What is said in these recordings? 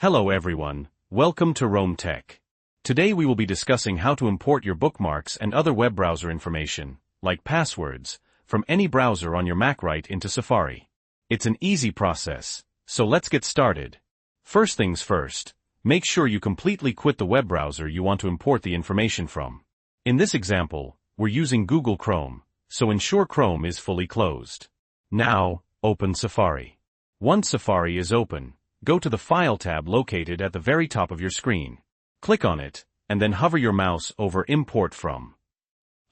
Hello everyone, welcome to Rome Tech. Today we will be discussing how to import your bookmarks and other web browser information, like passwords, from any browser on your Mac right into Safari. It's an easy process, so let's get started. First things first, make sure you completely quit the web browser you want to import the information from. In this example, we're using Google Chrome, so ensure Chrome is fully closed. Now, open Safari. Once Safari is open, go to the File tab located at the very top of your screen. Click on it, and then hover your mouse over Import From.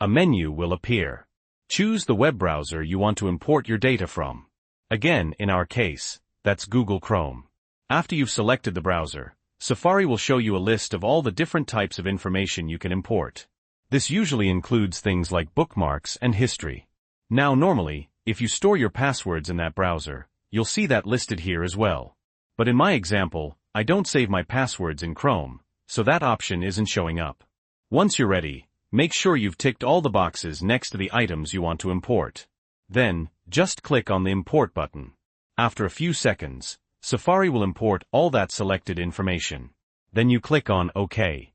A menu will appear. Choose the web browser you want to import your data from. Again, in our case, that's Google Chrome. After you've selected the browser, Safari will show you a list of all the different types of information you can import. This usually includes things like bookmarks and history. Now normally, if you store your passwords in that browser, you'll see that listed here as well. But in my example, I don't save my passwords in Chrome, so that option isn't showing up. Once you're ready, make sure you've ticked all the boxes next to the items you want to import. Then, just click on the Import button. After a few seconds, Safari will import all that selected information. Then you click on OK.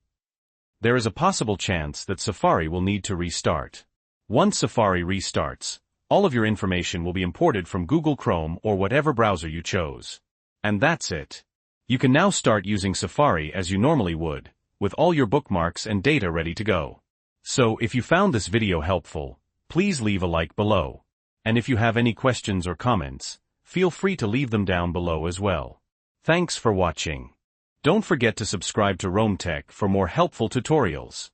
There is a possible chance that Safari will need to restart. Once Safari restarts, all of your information will be imported from Google Chrome or whatever browser you chose. And that's it. You can now start using Safari as you normally would, with all your bookmarks and data ready to go. So if you found this video helpful, please leave a like below. And if you have any questions or comments, feel free to leave them down below as well. Thanks for watching. Don't forget to subscribe to Rome Tech for more helpful tutorials.